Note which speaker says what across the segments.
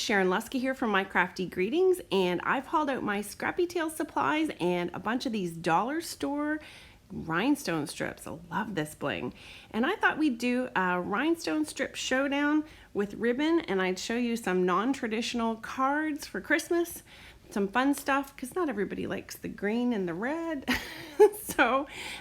Speaker 1: Sharon Lusky here from My Crafty Greetings, and I've hauled out my Scrappy Tails supplies and a bunch of these dollar store rhinestone strips. I love this bling. And I thought we'd do a rhinestone strip showdown with ribbon, and I'd show you some non-traditional cards for Christmas, some fun stuff, because not everybody likes the green and the red.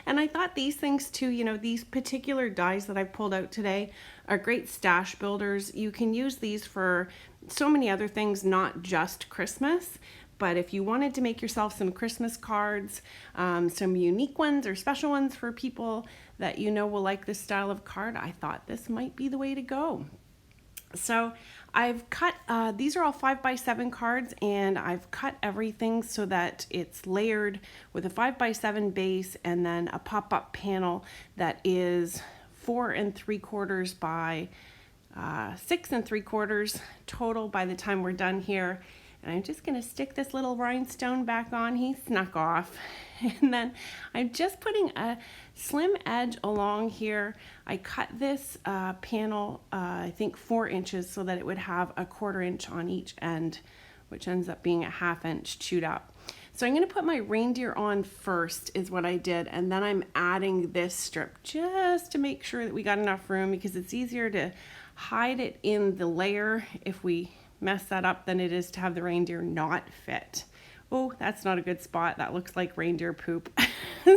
Speaker 1: And I thought these things too, you know, these particular dies that I've pulled out today are great stash builders. You can use these for so many other things, not just Christmas. But if you wanted to make yourself some Christmas cards, some unique ones or special ones for people that you know will like this style of card, I thought this might be the way to go. So I've cut, these are all 5x7 cards, and I've cut everything so that it's layered with a 5x7 base and then a pop-up panel that is 4 3/4 by 6 3/4 total by the time we're done here. And I'm just going to stick this little rhinestone back on. He snuck off. And then I'm just putting a slim edge along here. I cut this panel, I think 4 inches, so that it would have a 1/4 inch on each end, which ends up being a 1/2 inch chewed up. So I'm going to put my reindeer on first is what I did, and then I'm adding this strip just to make sure that we got enough room, because it's easier to hide it in the layer if we mess that up than it is to have the reindeer not fit. Oh, that's not a good spot. That looks like reindeer poop.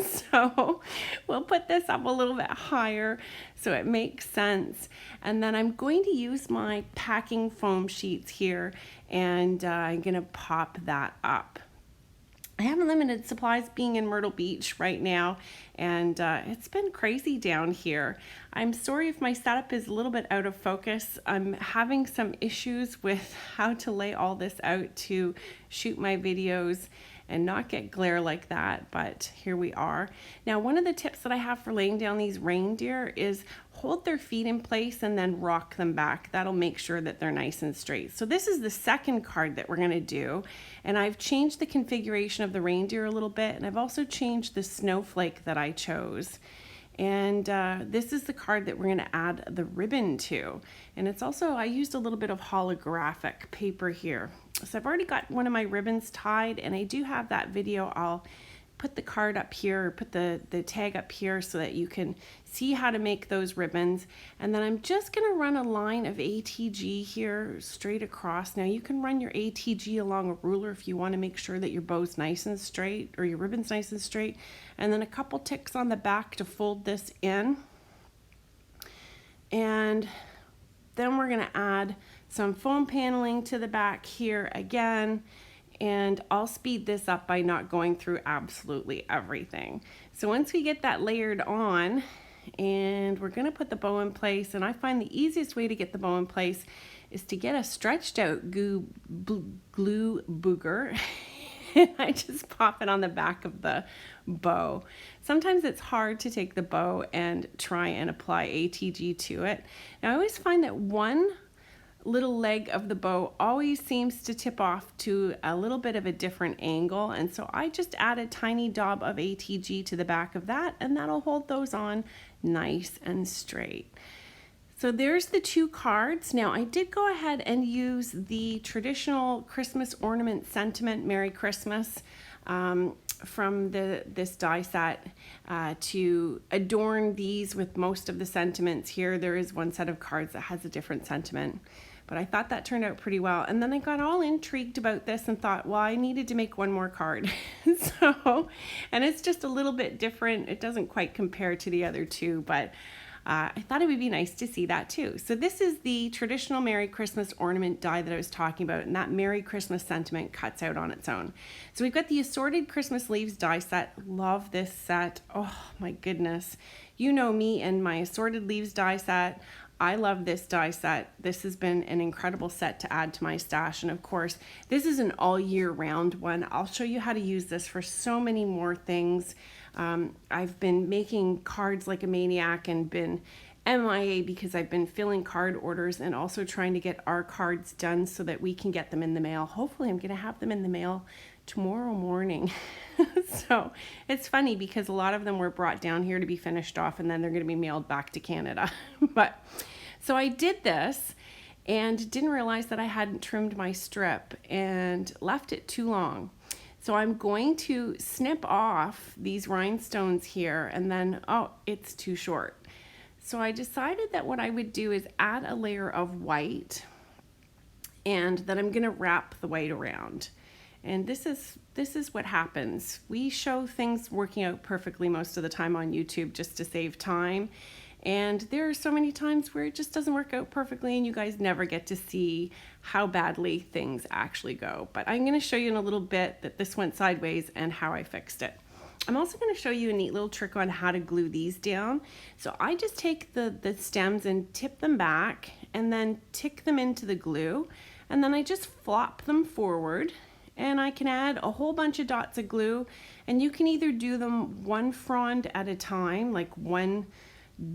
Speaker 1: So we'll put this up a little bit higher so it makes sense. And then I'm going to use my packing foam sheets here, and I'm going to pop that up. I have limited supplies being in Myrtle Beach right now, and it's been crazy down here. I'm sorry if my setup is a little bit out of focus. I'm having some issues with how to lay all this out to shoot my videos and not get glare like that, but here we are. Now, one of the tips that I have for laying down these reindeer is hold their feet in place and then rock them back. That'll make sure that they're nice and straight. So this is the second card that we're gonna do, and I've changed the configuration of the reindeer a little bit, and I've also changed the snowflake that I chose. And this is the card that we're gonna add the ribbon to. And it's also, I used a little bit of holographic paper here. So I've already got one of my ribbons tied, and I do have that video. I'll put the card up here, or put the tag up here so that you can see how to make those ribbons. And then I'm just gonna run a line of ATG here straight across. Now you can run your ATG along a ruler if you wanna make sure that your bow's nice and straight, or your ribbon's nice and straight. And then a couple ticks on the back to fold this in. And then we're gonna add some foam paneling to the back here again. And I'll speed this up by not going through absolutely everything. So once we get that layered on, and we're gonna put the bow in place, and I find the easiest way to get the bow in place is to get a stretched out glue booger. And I just pop it on the back of the bow. Sometimes it's hard to take the bow and try and apply ATG to it. Now I always find that one little leg of the bow always seems to tip off to a little bit of a different angle, and so I just add a tiny daub of ATG to the back of that, and that'll hold those on nice and straight. So there's the 2 cards. Now I did go ahead and use the traditional Christmas ornament sentiment, Merry Christmas, from this die set to adorn these with most of the sentiments here. There is one set of cards that has a different sentiment, but I thought that turned out pretty well. And then I got all intrigued about this and thought, well, I needed to make one more card. And it's just a little bit different. It doesn't quite compare to the other 2, but I thought it would be nice to see that too. So this is the traditional Merry Christmas ornament die that I was talking about, and that Merry Christmas sentiment cuts out on its own. So we've got the Assorted Christmas Leaves die set. Love this set. Oh my goodness. You know me and my Assorted Leaves die set. I love this die set. This has been an incredible set to add to my stash. And of course, this is an all year round one. I'll show you how to use this for so many more things. I've been making cards like a maniac and been MIA because I've been filling card orders and also trying to get our cards done so that we can get them in the mail. Hopefully I'm going to have them in the mail tomorrow morning. So it's funny because a lot of them were brought down here to be finished off, and then they're going to be mailed back to Canada. But so I did this, and didn't realize that I hadn't trimmed my strip and left it too long. So I'm going to snip off these rhinestones here, and then, oh, it's too short. So I decided that what I would do is add a layer of white, and then I'm gonna wrap the white around. And this is what happens. We show things working out perfectly most of the time on YouTube just to save time. And there are so many times where it just doesn't work out perfectly and you guys never get to see how badly things actually go. But I'm gonna show you in a little bit that this went sideways and how I fixed it. I'm also gonna show you a neat little trick on how to glue these down. So I just take the stems and tip them back and then tick them into the glue. And then I just flop them forward, and I can add a whole bunch of dots of glue, and you can either do them one frond at a time, like one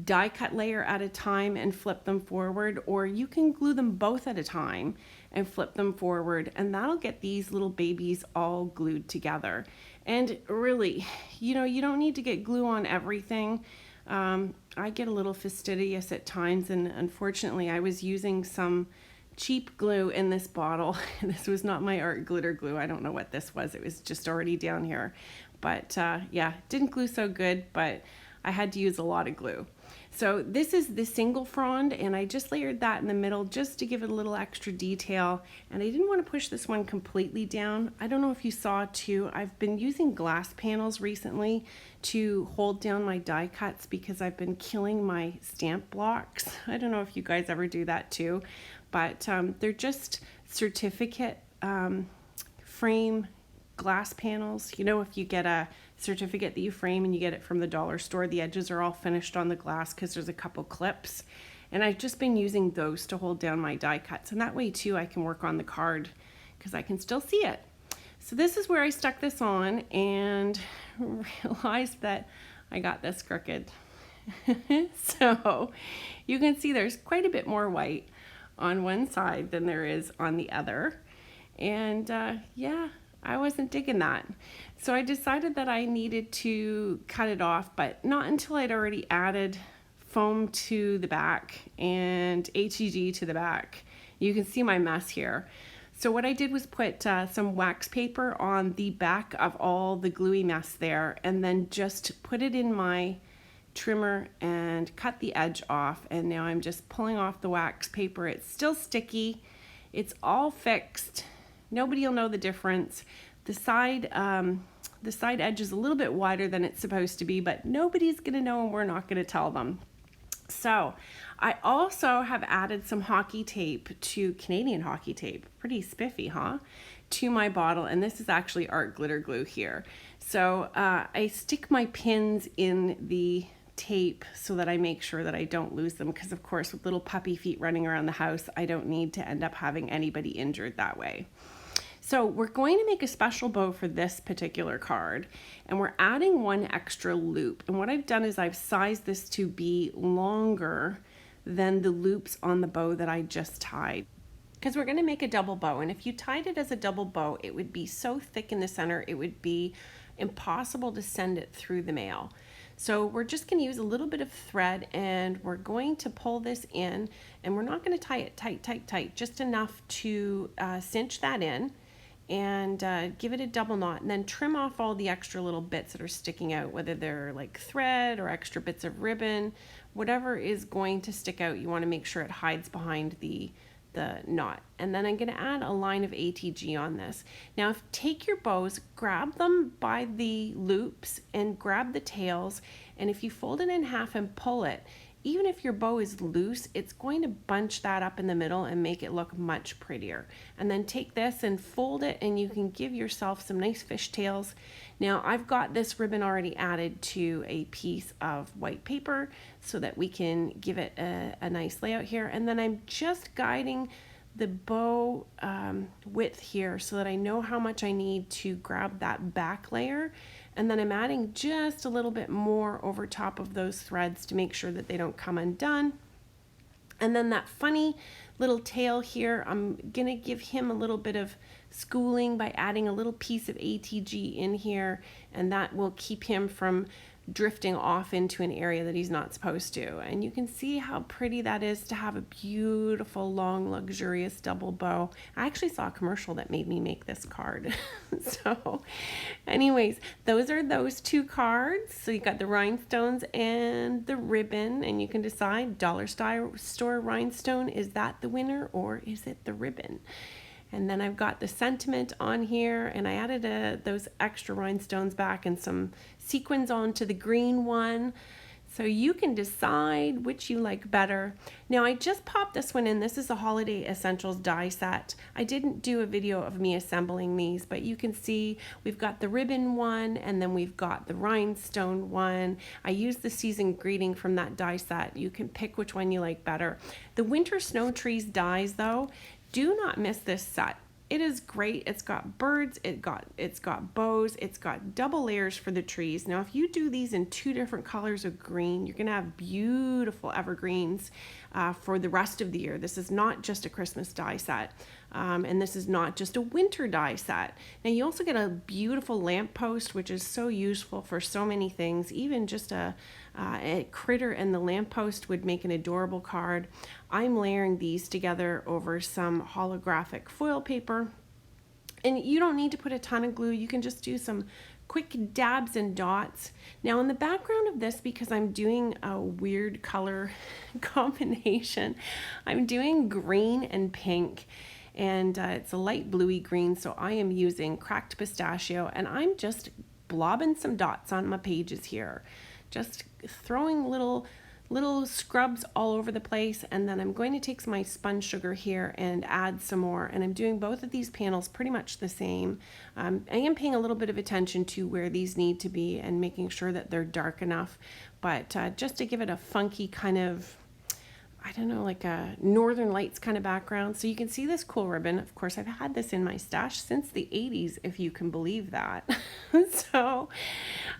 Speaker 1: die cut layer at a time and flip them forward, or you can glue them both at a time and flip them forward, and that'll get these little babies all glued together. And really, you know, you don't need to get glue on everything. I get a little fastidious at times, and unfortunately I was using some cheap glue in this bottle. This was not my art glitter glue. I don't know what this was. It was just already down here. But yeah, didn't glue so good, but I had to use a lot of glue. So this is the single frond, and I just layered that in the middle just to give it a little extra detail. And I didn't want to push this one completely down. I don't know if you saw too, I've been using glass panels recently to hold down my die cuts because I've been killing my stamp blocks. I don't know if you guys ever do that too, but they're just certificate frame glass panels. You know, if you get a certificate that you frame and you get it from the dollar store, the edges are all finished on the glass because there's a couple clips. And I've just been using those to hold down my die cuts. And that way too, I can work on the card because I can still see it. So this is where I stuck this on and realized that I got this crooked. So you can see there's quite a bit more white on one side than there is on the other. And yeah, I wasn't digging that. So I decided that I needed to cut it off, but not until I'd already added foam to the back and ATG to the back. You can see my mess here. So what I did was put some wax paper on the back of all the gluey mess there, and then just put it in my trimmer and cut the edge off. And now I'm just pulling off the wax paper. It's still sticky. It's all fixed. Nobody will know the difference. The side edge is a little bit wider than it's supposed to be, but nobody's gonna know and we're not gonna tell them. So I also have added some hockey tape to Canadian hockey tape, pretty spiffy, huh? To my bottle, and this is actually art glitter glue here. So I stick my pins in the tape so that I make sure that I don't lose them, because of course with little puppy feet running around the house, I don't need to end up having anybody injured that way. So we're going to make a special bow for this particular card, and we're adding one extra loop. And what I've done is I've sized this to be longer than the loops on the bow that I just tied, because we're going to make a double bow. And if you tied it as a double bow, it would be so thick in the center, it would be impossible to send it through the mail. So we're just going to use a little bit of thread, and we're going to pull this in, and we're not going to tie it tight, just enough to cinch that in and give it a double knot, and then trim off all the extra little bits that are sticking out, whether they're like thread or extra bits of ribbon. Whatever is going to stick out, you want to make sure it hides behind the knot. And then I'm going to add a line of ATG on this. Now take your bows, grab them by the loops and grab the tails, and if you fold it in half and pull it, even if your bow is loose, it's going to bunch that up in the middle and make it look much prettier. And then take this and fold it, and you can give yourself some nice fishtails. Now I've got this ribbon already added to a piece of white paper so that we can give it a nice layout here. And then I'm just guiding the bow width here so that I know how much I need to grab that back layer. And then I'm adding just a little bit more over top of those threads to make sure that they don't come undone. And then that funny little tail here, I'm gonna give him a little bit of schooling by adding a little piece of ATG in here, and that will keep him from drifting off into an area that he's not supposed to. And you can see how pretty that is to have a beautiful, long, luxurious double bow. I actually saw a commercial that made me make this card. So anyways, those are those two cards. So you got the rhinestones and the ribbon, and you can decide dollar store rhinestone, is that the winner or is it the ribbon? And then I've got the sentiment on here, and I added those extra rhinestones back and some sequins onto the green one. So you can decide which you like better. Now I just popped this one in. This is a Holiday Essentials die set. I didn't do a video of me assembling these, but you can see we've got the ribbon one and then we've got the rhinestone one. I used the season greeting from that die set. You can pick which one you like better. The winter snow trees dies though, do not miss this set. It is great. It's got birds, it's got bows, it's got double layers for the trees. Now, if you do these in 2 different colors of green, you're gonna have beautiful evergreens for the rest of the year. This is not just a Christmas die set, and this is not just a winter die set. Now, you also get a beautiful lamppost, which is so useful for so many things. Even just a critter and the lamppost would make an adorable card. I'm layering these together over some holographic foil paper. And you don't need to put a ton of glue. You can just do some quick dabs and dots. Now in the background of this, because I'm doing a weird color combination, I'm doing green and pink. And it's a light bluey green, so I am using cracked pistachio, and I'm just blobbing some dots on my pages here. Just throwing little scrubs all over the place, and then I'm going to take my spun sugar here and add some more, and I'm doing both of these panels pretty much the same. I am paying a little bit of attention to where these need to be and making sure that they're dark enough, but just to give it a funky kind of, I don't know, like a Northern Lights kind of background. So you can see this cool ribbon. Of course, I've had this in my stash since the 80s, if you can believe that. So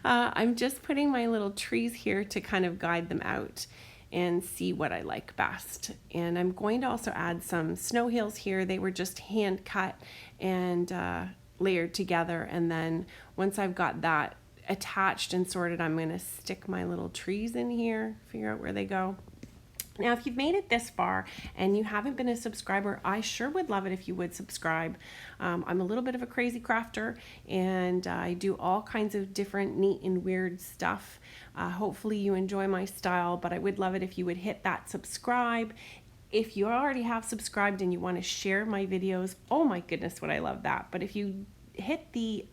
Speaker 1: I'm just putting my little trees here to kind of guide them out and see what I like best. And I'm going to also add some snow hills here. They were just hand cut and layered together. And then once I've got that attached and sorted, I'm going to stick my little trees in here, figure out where they go. Now, if you've made it this far and you haven't been a subscriber, I sure would love it if you would subscribe. I'm a little bit of a crazy crafter, and I do all kinds of different neat and weird stuff. Hopefully you enjoy my style, but I would love it if you would hit that subscribe. If you already have subscribed and you want to share my videos, oh my goodness, would I love that. But if you hit the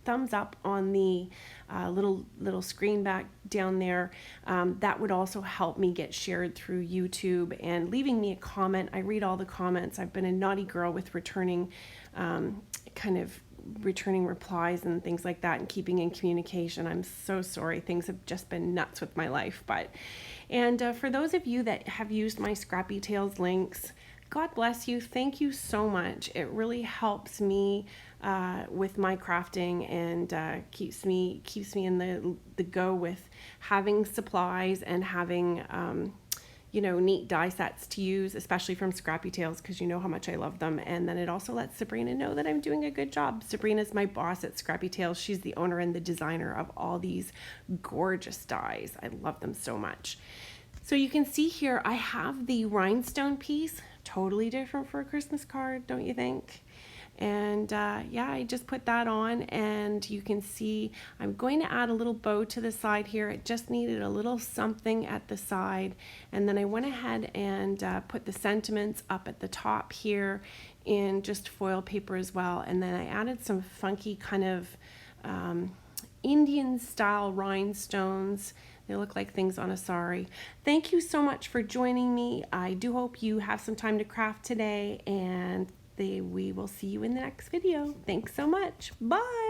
Speaker 1: thumbs up on the little screen back down there, that would also help me get shared through YouTube, and leaving me a comment. I read all the comments. I've been a naughty girl with returning replies and things like that and keeping in communication. I'm so sorry. Things have just been nuts with my life. And for those of you that have used my Scrappy Tails links, God bless you. Thank you so much. It really helps me with my crafting, and keeps me in the go with having supplies and having neat die sets to use, especially from Scrappy Tails, because you know how much I love them. And then it also lets Sabrina know that I'm doing a good job. Sabrina's my boss at Scrappy Tails. She's the owner and the designer of all these gorgeous dies. I love them so much. So you can see here I have the rhinestone piece, totally different for a Christmas card, don't you think? And yeah, I just put that on, and you can see I'm going to add a little bow to the side here. It just needed a little something at the side, and then I went ahead and put the sentiments up at the top here in just foil paper as well. And then I added some funky kind of Indian style rhinestones. They look like things on a sari. Thank you so much for joining me. I do hope you have some time to craft today, and we will see you in the next video. Thanks so much. Bye.